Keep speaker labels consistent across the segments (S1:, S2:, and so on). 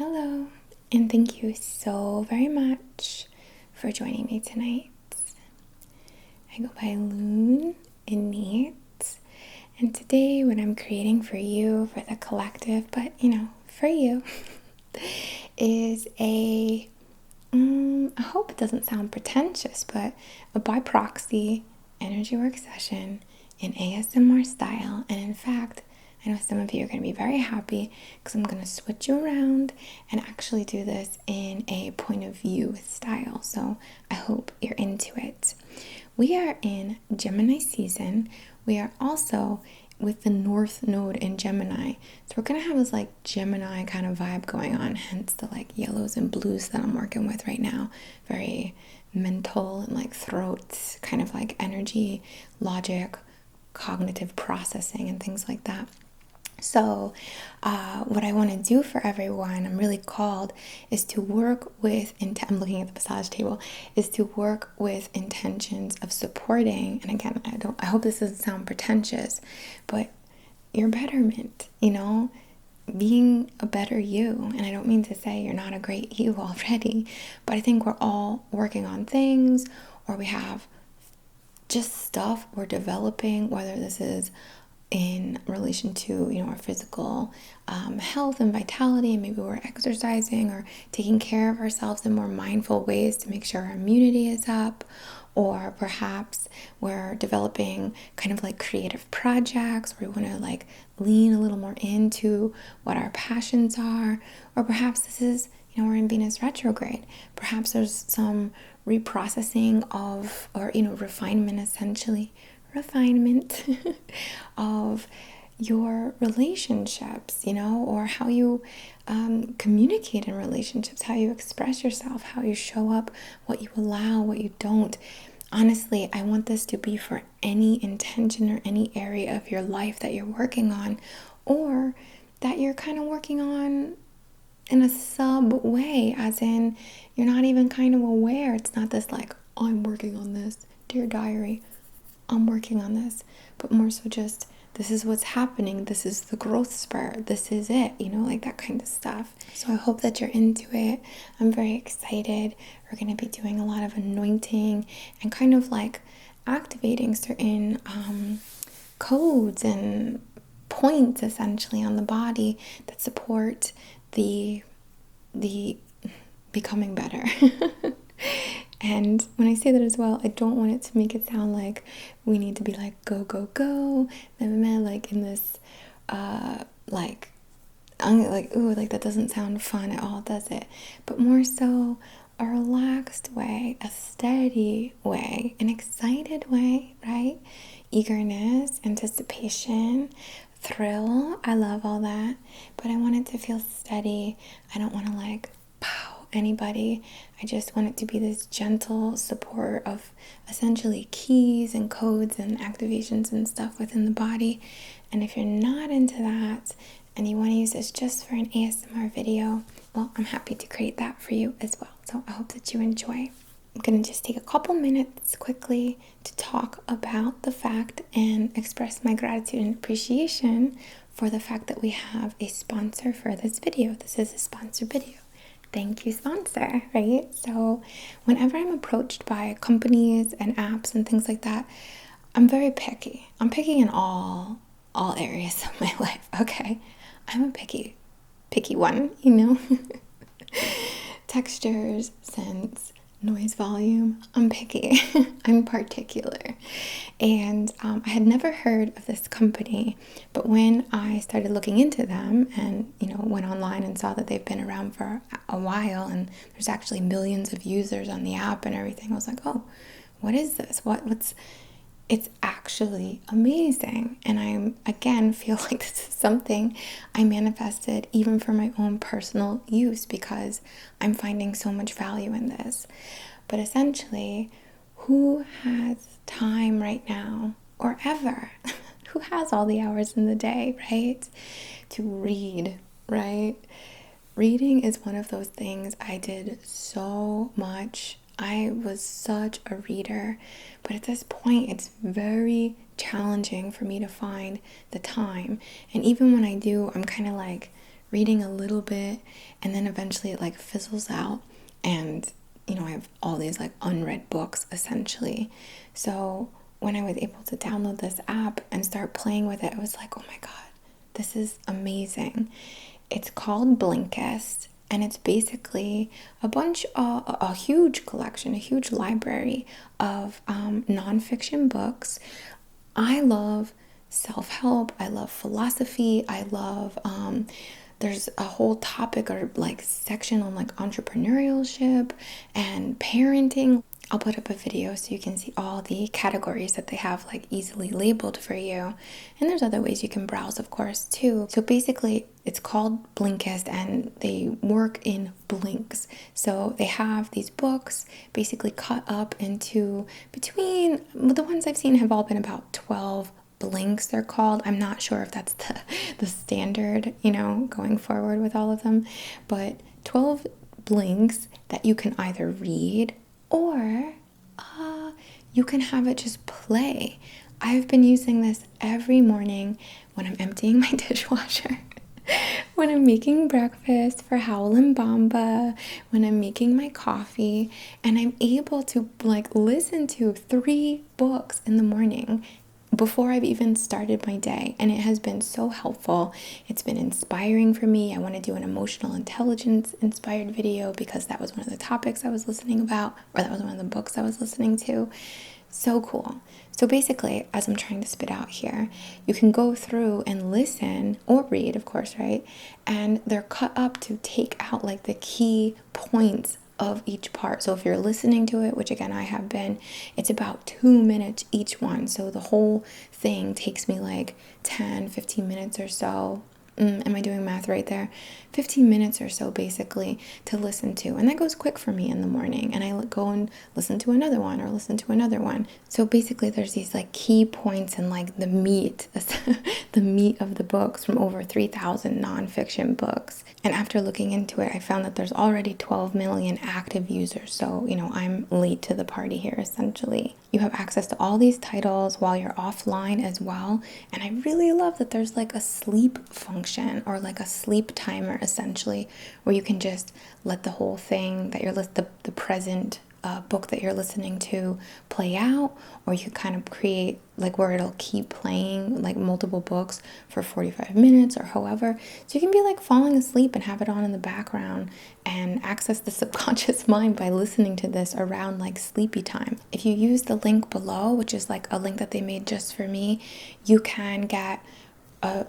S1: Hello, and thank you so very much for joining me tonight. I go by Lune, INNATE, and today what I'm creating for you, for the collective, but for you, is I hope it doesn't sound pretentious, but a by proxy energy work session in ASMR style. And in fact, I know some of you are going to be very happy because I'm going to switch you around and actually do this in a point of view style. So I hope you're into it. We are in Gemini season. We are also with the North Node in Gemini. So we're going to have this like Gemini kind of vibe going on, hence the like yellows and blues that I'm working with right now. Very mental and like throat kind of like energy, logic, cognitive processing and things like that. So what I want to do for everyone, I'm really called, is to work with, I'm looking at the massage table, is to work with intentions of supporting, and again, I hope this doesn't sound pretentious, but your betterment, being a better you. And I don't mean to say you're not a great you already, but I think we're all working on things, or we have just stuff we're developing, whether this is in relation to our physical health and vitality, and maybe we're exercising or taking care of ourselves in more mindful ways to make sure our immunity is up, or perhaps we're developing kind of like creative projects where we want to like lean a little more into what our passions are, or perhaps this is we're in Venus retrograde. Perhaps there's some reprocessing of, or refinement, essentially refinement of your relationships, or how you communicate in relationships, how you express yourself, how you show up, what you allow, what you don't. Honestly, I want this to be for any intention or any area of your life that you're working on, or that you're kind of working on in a sub way, as in you're not even kind of aware. It's not this like, I'm working on this, dear diary, I'm working on this, but more so just, this is what's happening, this is the growth spurt, this is it, like that kind of stuff. So I hope that you're into it. I'm very excited. We're going to be doing a lot of anointing and kind of like activating certain codes and points essentially on the body that support the becoming better. And when I say that as well, I don't want it to make it sound like we need to be like go go go, like in this ooh, like that doesn't sound fun at all, does it? But more so a relaxed way, a steady way, an excited way, right? Eagerness, anticipation, thrill. I love all that, but I want it to feel steady. I don't want to like pow anybody. I just want it to be this gentle support of essentially keys and codes and activations and stuff within the body. And if you're not into that and you want to use this just for an ASMR video, well, I'm happy to create that for you as well. So I hope that you enjoy. I'm going to just take a couple minutes quickly to talk about the fact and express my gratitude and appreciation for the fact that we have a sponsor for this video. This is a sponsored video. Thank you, sponsor, right? So whenever I'm approached by companies and apps and things like that, I'm very picky. I'm picky in all areas of my life, okay? I'm a picky one, Textures, scents, noise volume. I'm picky. I'm particular. And I had never heard of this company, but when I started looking into them and went online and saw that they've been around for a while and there's actually millions of users on the app and everything, I was like, oh, what is this? It's actually amazing. And I, again, feel like this is something I manifested even for my own personal use because I'm finding so much value in this. But essentially, who has time right now or ever? Who has all the hours in the day, right? To read, right? Reading is one of those things I did so much. I was such a reader, but at this point it's very challenging for me to find the time. And even when I do, I'm kind of like reading a little bit, and then eventually it like fizzles out, and I have all these like unread books essentially. So when I was able to download this app and start playing with it, I was like, oh my God, this is amazing. It's called Blinkist, and it's basically a huge collection, a huge library of nonfiction books. I love self-help. I love philosophy. I love, there's a whole topic or like section on like entrepreneurship and parenting. I'll put up a video so you can see all the categories that they have like easily labeled for you. And there's other ways you can browse, of course, too. So basically, it's called Blinkist, and they work in blinks. So they have these books basically cut up into between, the ones I've seen have all been about 12 blinks, they're called. I'm not sure if that's the standard, going forward with all of them, but 12 blinks that you can either read or you can have it just play. I've been using this every morning when I'm emptying my dishwasher, when I'm making breakfast for Howl and Bamba, when I'm making my coffee, and I'm able to like listen to 3 books in the morning before I've even started my day, and it has been so helpful. It's been inspiring for me. I want to do an emotional intelligence inspired video because that was one of the topics I was listening about, or that was one of the books I was listening to. So cool. So basically, as I'm trying to spit out here, you can go through and listen or read, of course, right? And they're cut up to take out like the key points of each part. So if you're listening to it, which again I have been, it's about 2 minutes each one. So the whole thing takes me like 10-15 minutes or so. Am I doing math right there? 15 minutes or so basically to listen to. And that goes quick for me in the morning. And I go and listen to another one or listen to another one. So basically there's these like key points and like the meat, the meat of the books from over 3,000 nonfiction books. And after looking into it, I found that there's already 12 million active users. So, I'm late to the party here essentially. You have access to all these titles while you're offline as well. And I really love that there's like a sleep function or like a sleep timer essentially, where you can just let the whole thing that the present book that you're listening to play out, or you could kind of create like where it'll keep playing like multiple books for 45 minutes or however. So you can be like falling asleep and have it on in the background and access the subconscious mind by listening to this around like sleepy time. If you use the link below, which is like a link that they made just for me, you can get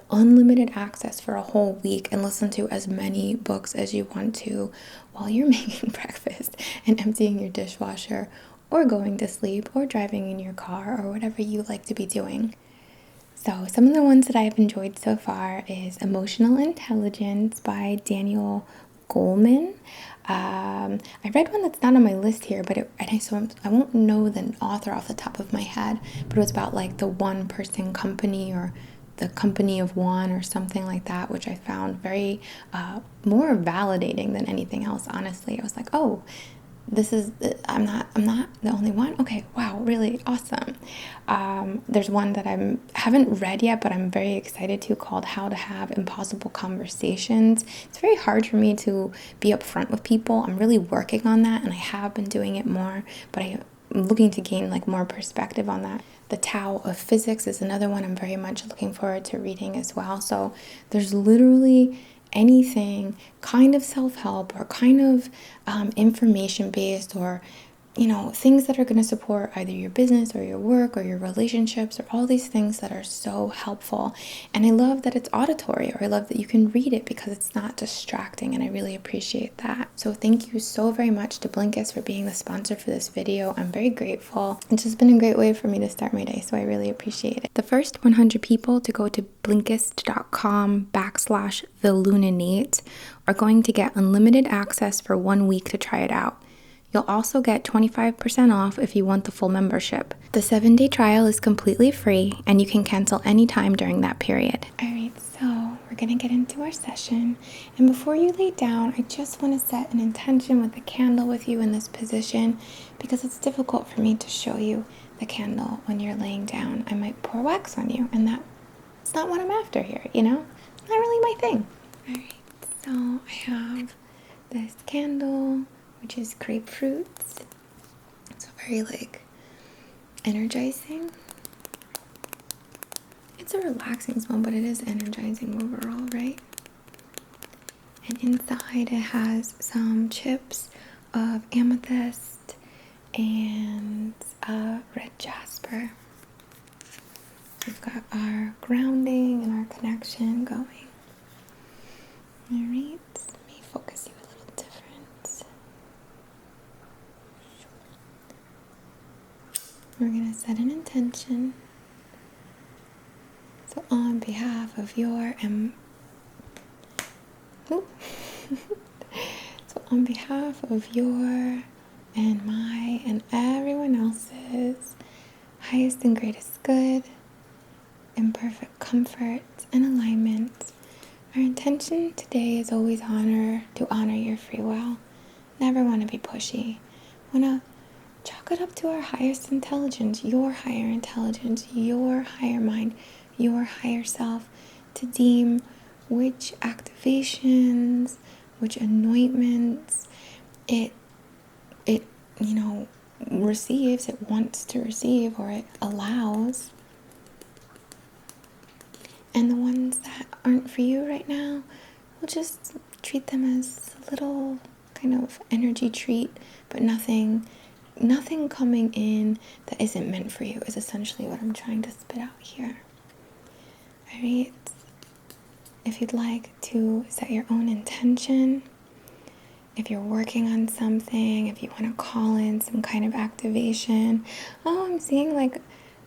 S1: unlimited access for a whole week and listen to as many books as you want to while you're making breakfast and emptying your dishwasher or going to sleep or driving in your car or whatever you like to be doing. So some of the ones that I've enjoyed so far is Emotional Intelligence by Daniel Goleman. I read one that's not on my list here, but I won't know the author off the top of my head, but it was about like the one person company or the company of one or something like that, which I found very more validating than anything else. Honestly, I was like, oh, I'm not the only one. Okay, wow, really awesome. There's one that I haven't read yet, but I'm very excited to, called How to Have Impossible Conversations. It's very hard for me to be upfront with people. I'm really working on that, and I have been doing it more, but I'm looking to gain like more perspective on that. The Tao of Physics is another one I'm very much looking forward to reading as well. So there's literally anything kind of self-help or kind of information-based, or things that are going to support either your business or your work or your relationships, or all these things that are so helpful. And I love that it's auditory, or I love that you can read it because it's not distracting, and I really appreciate that. So thank you so very much to Blinkist for being the sponsor for this video. I'm very grateful. It's just been a great way for me to start my day, so I really appreciate it. The first 100 people to go to blinkist.com/INNATE are going to get unlimited access for 1 week to try it out. You'll also get 25% off if you want the full membership. The 7-day trial is completely free, and you can cancel anytime during that period. Alright, so we're going to get into our session. And before you lay down, I just want to set an intention with a candle with you in this position, because it's difficult for me to show you the candle when you're laying down. I might pour wax on you, and that's not what I'm after here, It's not really my thing. Alright. So I have this candle, which is grapefruits. It's very like energizing. It's a relaxing smell, but it is energizing overall, right? And inside it has some chips of amethyst and red jasper. We've got our grounding and our connection going. Alright, let me focus you a little different. We're going to set an intention. So on behalf of your so on behalf of your and my and everyone else's highest and greatest good, in perfect comfort and alignment, our intention today is always to honor your free will. Never want to be pushy. Want to chalk it up to our highest intelligence, your higher mind, your higher self, to deem which activations, which anointments it receives, it wants to receive, or it allows. And the ones that aren't for you right now, we'll just treat them as a little kind of energy treat, but nothing coming in that isn't meant for you is essentially what I'm trying to spit out here. Alright? If you'd like to set your own intention, if you're working on something, if you want to call in some kind of activation. Oh, I'm seeing like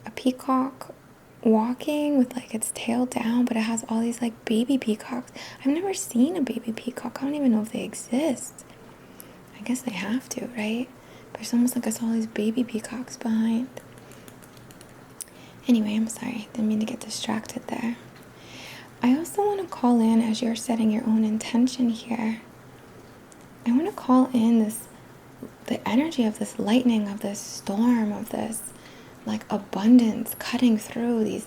S1: a peacock walking with like its tail down, but it has all these like baby peacocks. I've never seen a baby peacock. I don't even know if they exist. I guess they have to, right? But it's almost like I saw all these baby peacocks behind. Anyway, I'm sorry. Didn't mean to get distracted there. I also want to call in, as you're setting your own intention here, I want to call in the energy of this lightning, of this storm, of this like abundance cutting through this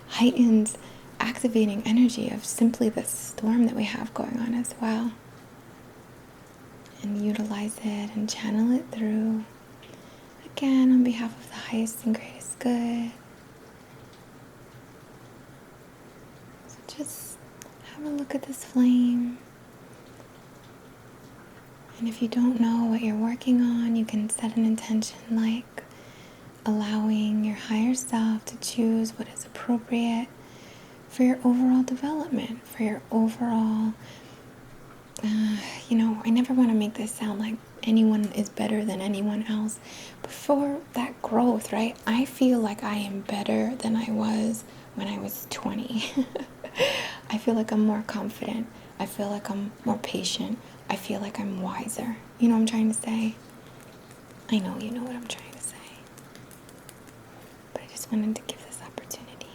S1: heightened activating energy of simply this storm that we have going on as well. And utilize it and channel it through, again, on behalf of the highest and greatest good. So just have a look at this flame. And if you don't know what you're working on, you can set an intention like allowing your higher self to choose what is appropriate for your overall development, for your overall, I never want to make this sound like anyone is better than anyone else, but for that growth, right? I feel like I am better than I was when I was 20. I feel like I'm more confident. I feel like I'm more patient. I feel like I'm wiser. You know what I'm trying to say? I know you know what I'm trying to say. But I just wanted to give this opportunity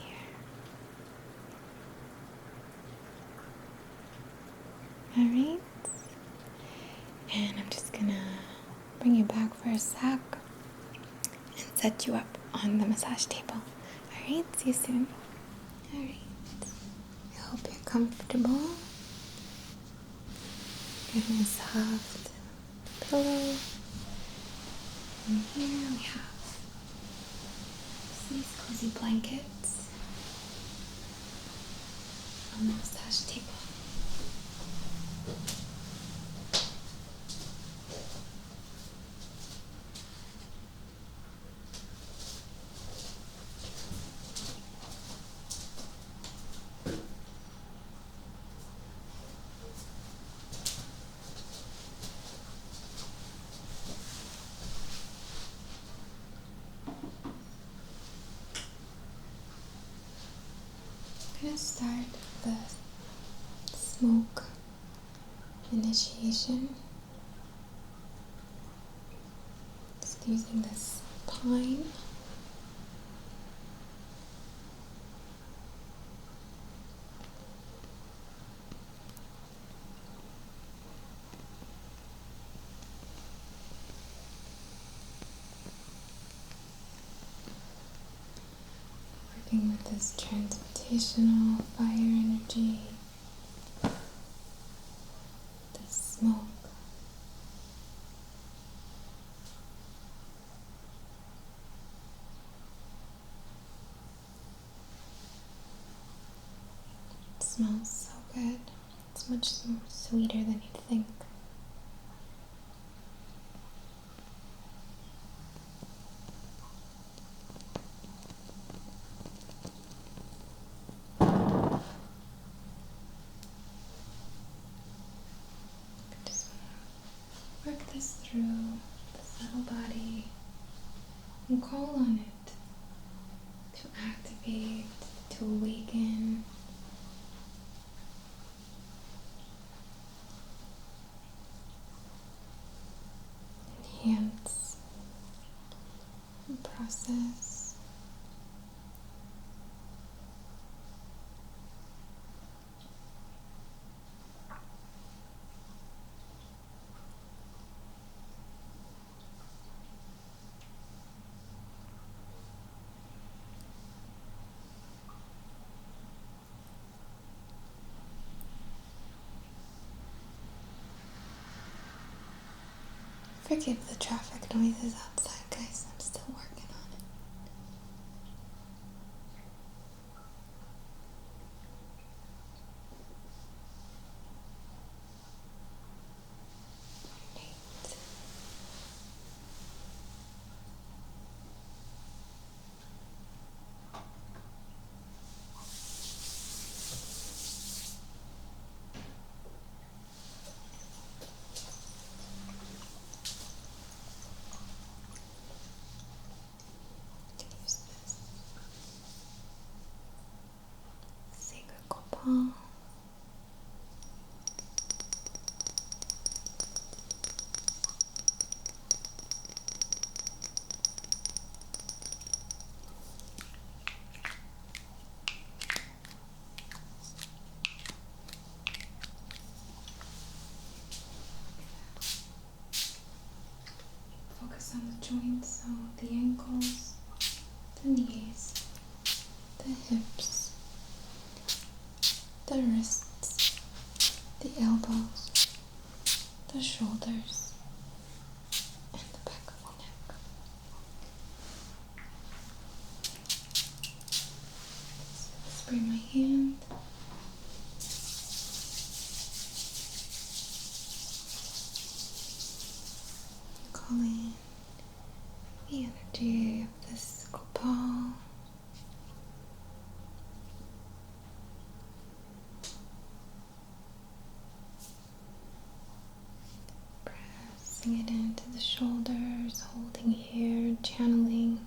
S1: here. Alright? And I'm just gonna bring you back for a sec and set you up on the massage table. Alright? See you soon. Alright. I hope you're comfortable. Getting a soft pillow. And here we have these cozy blankets on the massage table. I'm going to start the smoke initiation. Just using this pine. Working with this transmutational fire energy. smoke. It smells so good. It's much more sweeter than you'd think. Just work this through the subtle body and call on it to activate, to awaken. Enhance and process. Forgive the traffic noises outside, guys. I'm still working on it. Innate. Use this sacred copal. Focus on the joints, so the ankles, the knees, the hips, the wrists, the elbows, the shoulders, and the back of the neck. Spray my hand. Call in the energy of this copal. Pressing it into the shoulders, holding here, channeling.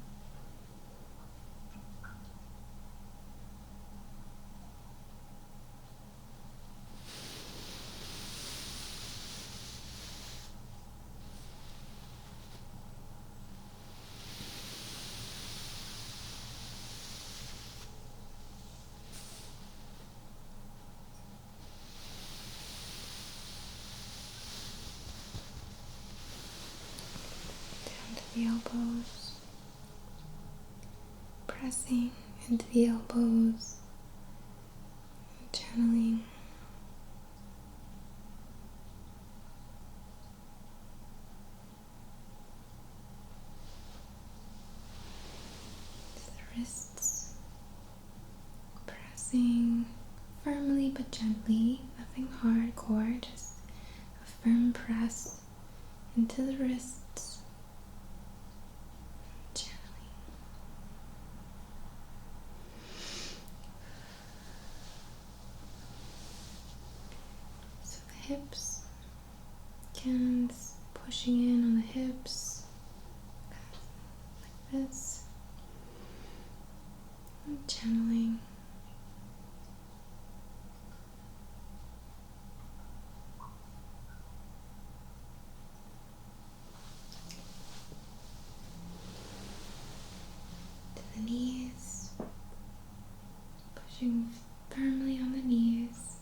S1: Down to the elbows. Pressing into the elbows. Channeling. To the wrists. Pressing firmly but gently. Nothing hardcore, just a firm press into the wrists. Channeling. So the hips, hands pushing in on the hips, like this, and channeling. To the knees, pushing firmly on the knees,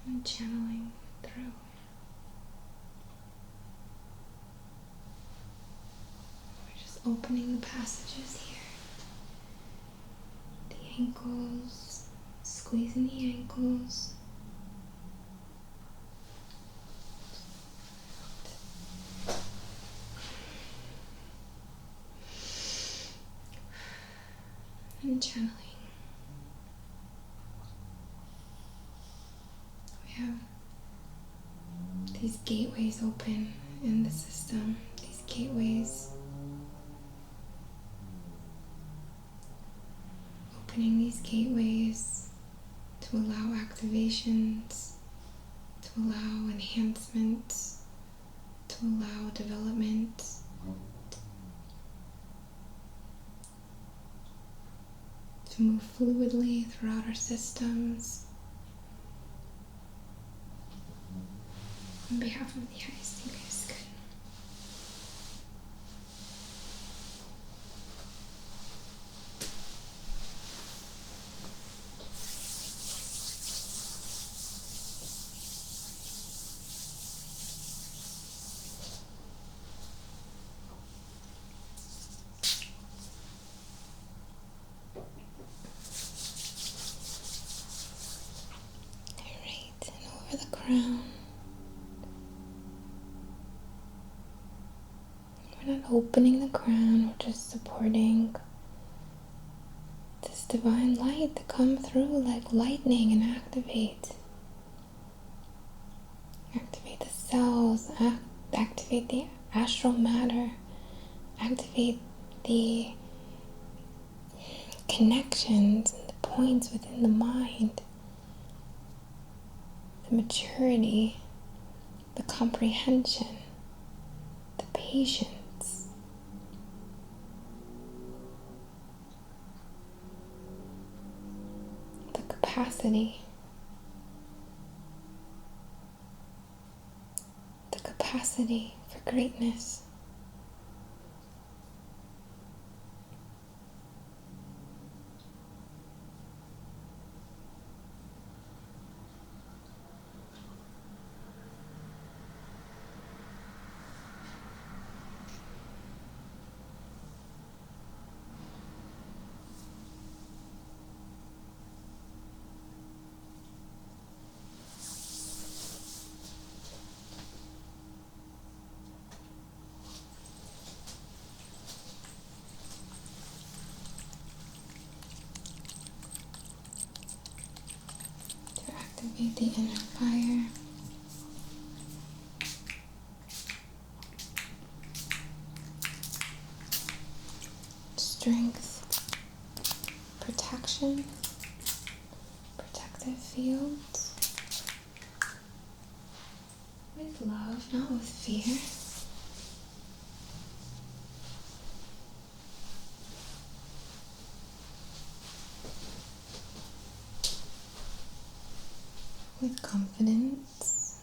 S1: and channeling through. We're just opening the passages here. The ankles, squeezing the ankles, and channeling. We have these gateways open in the system, these gateways, opening these gateways to allow activations, to allow enhancements, to allow development, to move fluidly throughout our systems. On behalf of the highest and greatest good. Alright, and over the crown. We're not opening the crown, we're just supporting this divine light to come through like lightning and activate. Activate the cells, activate the astral matter, activate the connections and the points within the mind, the maturity, the comprehension, the patience. The capacity for greatness. Activate the inner fire. Strength, protection, protective fields. With love, not with fear. With confidence.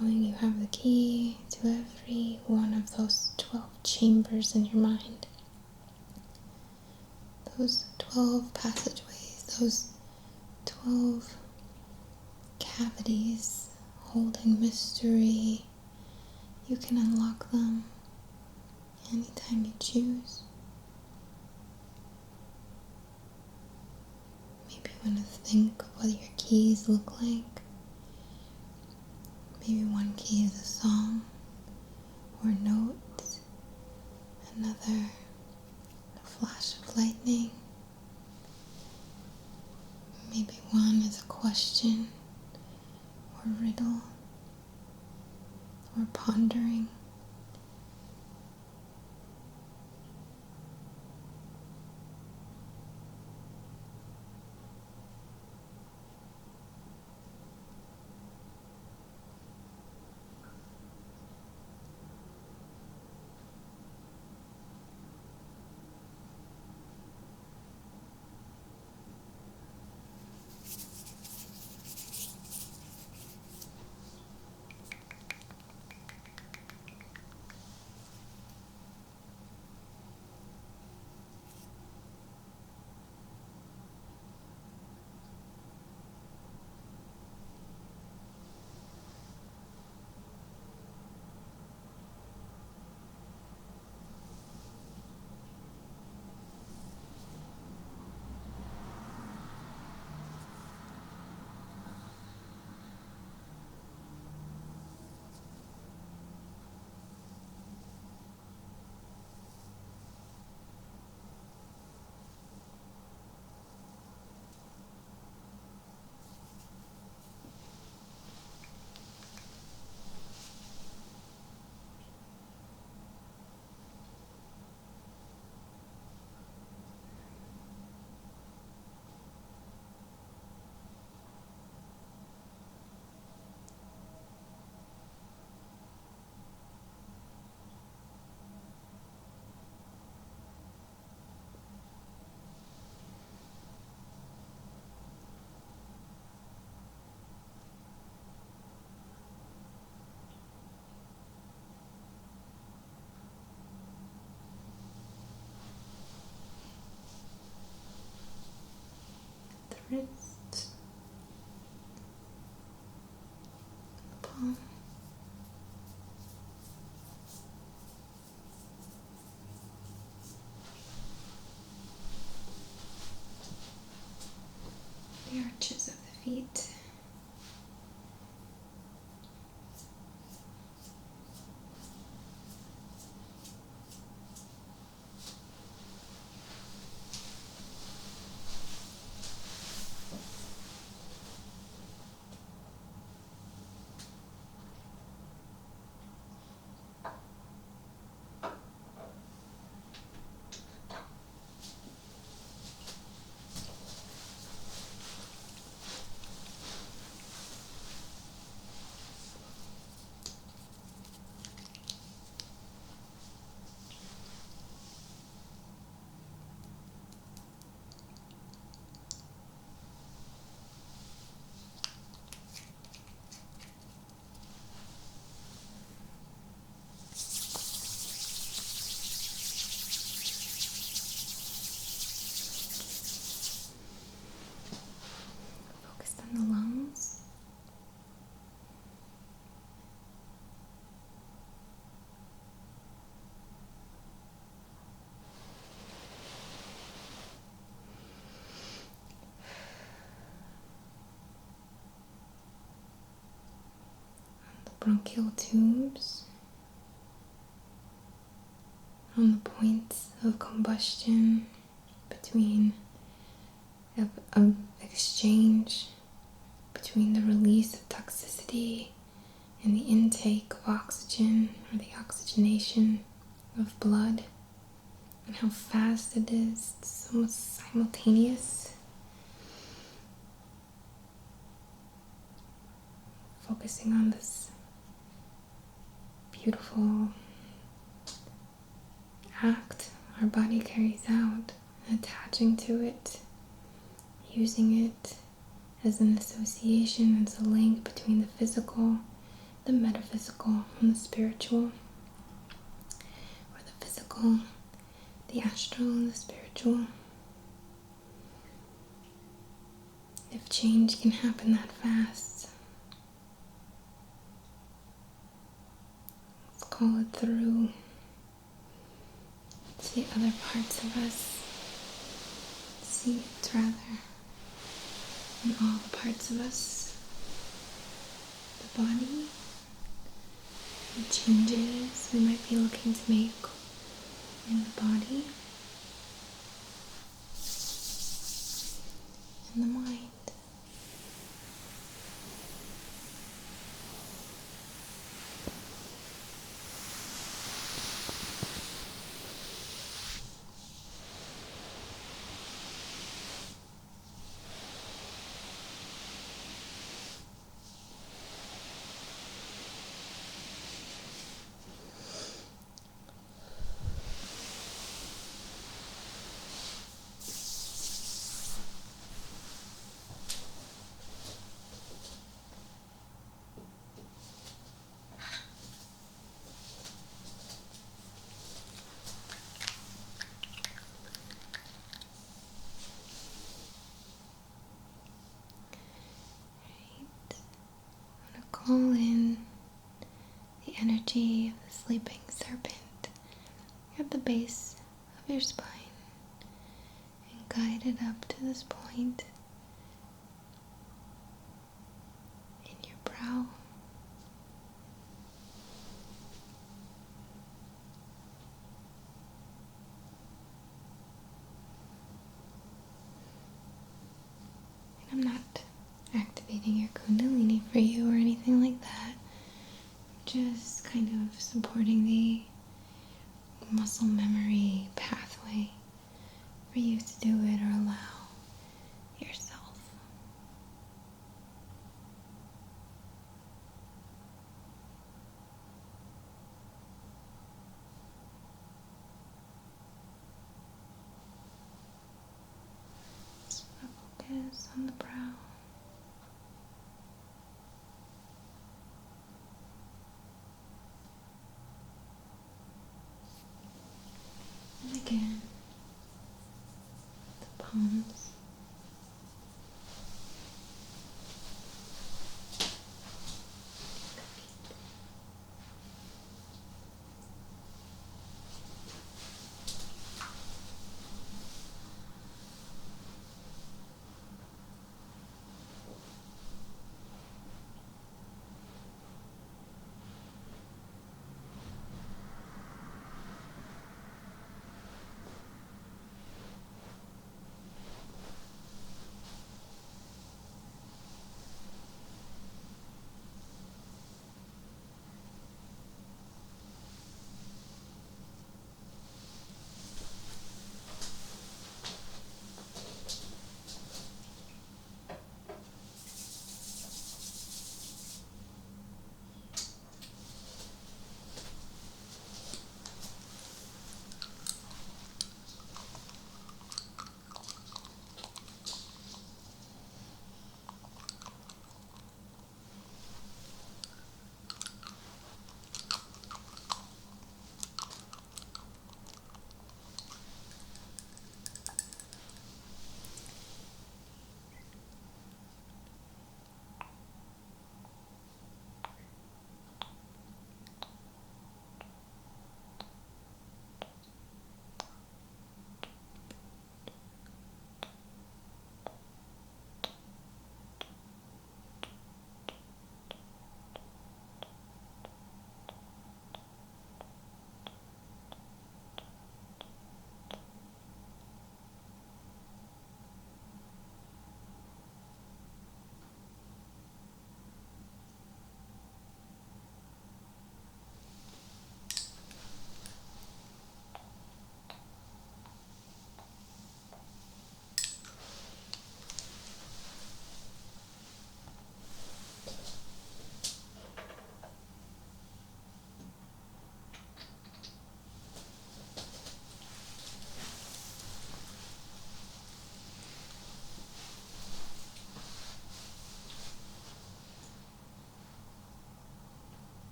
S1: Knowing you have the key to every one of those 12 chambers in your mind. Those 12 passageways, those 12 cavities holding mystery. You can unlock them anytime you choose. Maybe you want to think of what your keys look like. Maybe one key is a song or a note, another a flash of lightning. Maybe one is a question or riddle or pondering. wrist, the palm, the arches of the feet. Focus on the lungs. Bronchial tubes, on the points of combustion between of exchange between the release of toxicity and the intake of oxygen, or the oxygenation of blood, and how fast it is. It's almost simultaneous. Focusing on this beautiful act our body carries out, attaching to it, using it as an association, as a link between the physical, the metaphysical, and the spiritual, or the physical, the astral, and the spiritual. If change can happen that fast, let's call it through to the other parts of us. See it rather in all the parts of us. The body, the changes we might be looking to make in the body, and the mind. Call in the energy of the sleeping serpent at the base of your spine and guide it up to this point in your brow. And I'm not activating your kundalini for you or anything like that. Just kind of supporting the muscle memory pathway for you to do it or allow yourself. Just focus on the brow. And again, the palms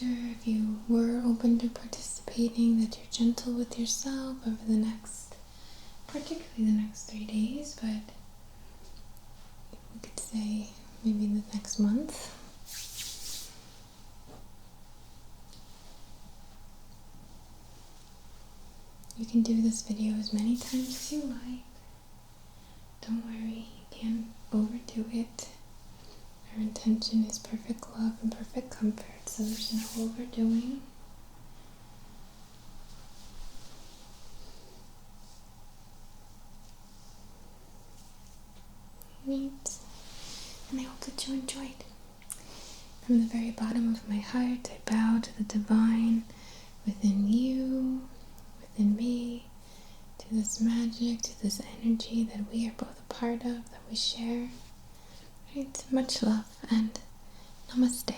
S1: sure if you were open to participating that you're gentle with yourself over the next, particularly the next 3 days, but we could say maybe the next month. You can do this video as many times as you like. Don't worry, you can't overdo it. Our intention is perfect love and perfect comfort, so there's no overdoing. Neat. And I hope that you enjoyed. From the very bottom of my heart, I bow to the divine within you, within me, to this magic, to this energy that we are both a part of, that we share. Right? Much love and namaste.